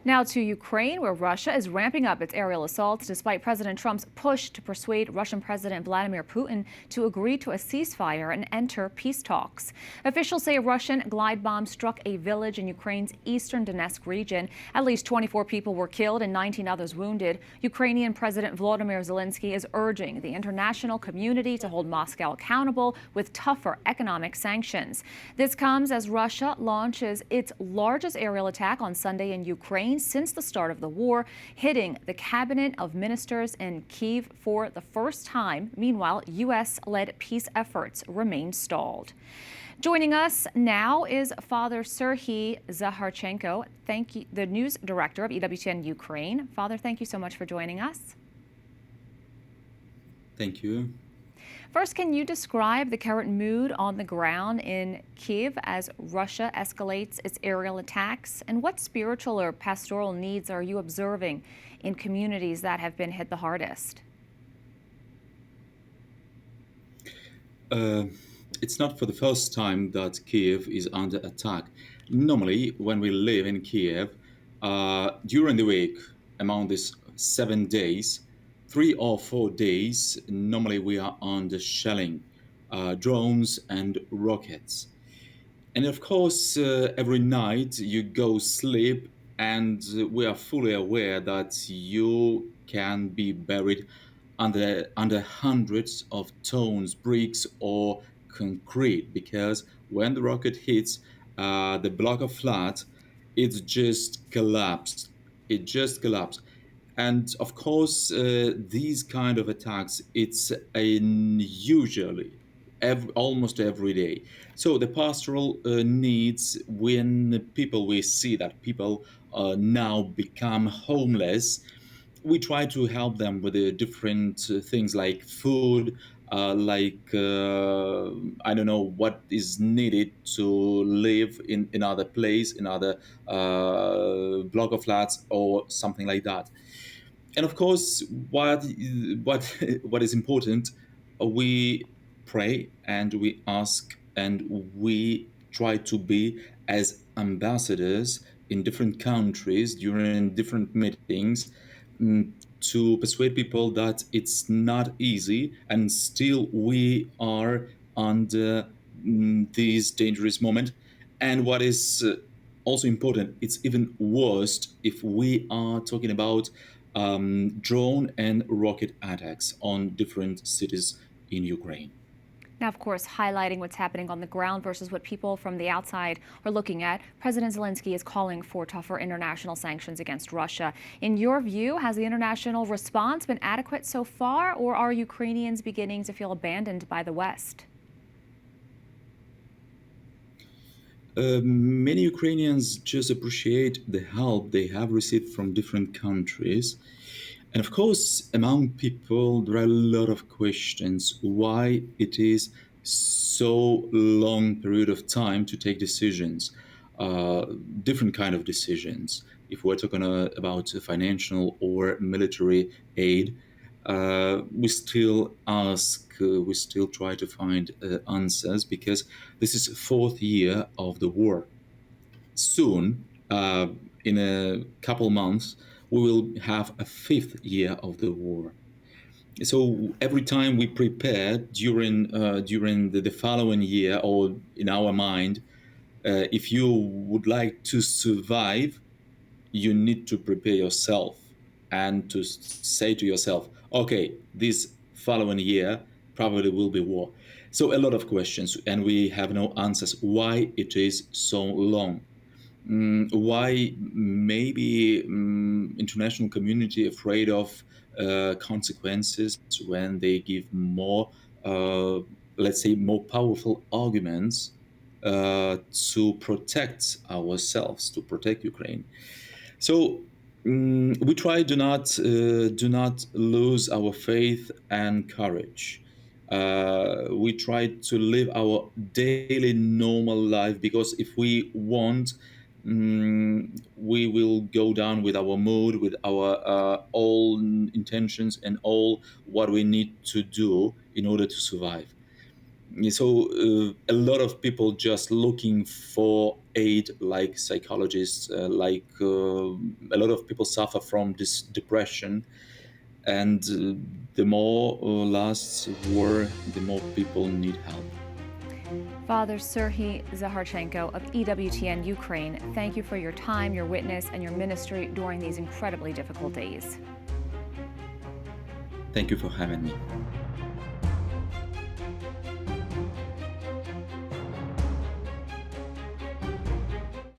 Now to Ukraine, where Russia is ramping up its aerial assaults despite President Trump's push to persuade Russian President Vladimir Putin to agree to a ceasefire and enter peace talks. Officials say a Russian glide bomb struck a village in Ukraine's eastern Donetsk region. At least 24 people were killed and 19 others wounded. Ukrainian President Volodymyr Zelenskyy is urging the international community to hold Moscow accountable with tougher economic sanctions. This comes as Russia launches its largest aerial attack on Sunday in Ukraine since the start of the war, hitting the cabinet of ministers in Kyiv for the first time. Meanwhile, U.S.-led peace efforts remain stalled. Joining us now is Father Serhiy Zakharchenko, the news director of EWTN Ukraine. Father, thank you so much for joining us. Thank you. First, can you describe the current mood on the ground in Kyiv as Russia escalates its aerial attacks? And what spiritual or pastoral needs are you observing in communities that have been hit the hardest? It's not for the first time that Kyiv is under attack. Normally, when we live in Kyiv, during the week, among these 7 days, 3 or 4 days, normally we are under shelling, drones and rockets. And of course, every night you go sleep and we are fully aware that you can be buried under hundreds of tons, bricks or concrete, because when the rocket hits the block of flat, it just collapsed. It just collapsed. And of course, these kind of attacks, it's usually almost every day. So the pastoral needs, when we see that people now become homeless, we try to help them with the different things like food, I don't know what is needed to live in another place, another block of flats or something like that. And of course, what is important, we pray and we ask and we try to be as ambassadors in different countries during different meetings, to persuade people that it's not easy and still we are under this dangerous moment. And what is also important, it's even worse if we are talking about drone and rocket attacks on different cities in Ukraine. Now, of course, highlighting what's happening on the ground versus what people from the outside are looking at, President Zelenskyy is calling for tougher international sanctions against Russia. In your view, has the international response been adequate so far, or are Ukrainians beginning to feel abandoned by the West? Many Ukrainians just appreciate the help they have received from different countries. And of course, among people, there are a lot of questions why it is so long period of time to take decisions, different kind of decisions. If we're talking about financial or military aid, we still try to find answers, because this is the 4th year of the war. Soon, in a couple months, we will have a 5th year of the war. So every time we prepare during the following year, or in our mind, if you would like to survive, you need to prepare yourself and to say to yourself, okay, this following year probably will be war. So a lot of questions, and we have no answers why it is so long. Why maybe international community afraid of consequences when they give more, let's say, more powerful arguments to protect ourselves, to protect Ukraine. So we try do not lose our faith and courage. We try to live our daily normal life, because if we want, we will go down with our mood, with our all intentions and all what we need to do in order to survive. A lot of people just looking for aid, like psychologists, a lot of people suffer from this depression, and the more lasts war, the more people need help. Father Serhiy Zakharchenko of EWTN Ukraine, thank you for your time, your witness, and your ministry during these incredibly difficult days. Thank you for having me.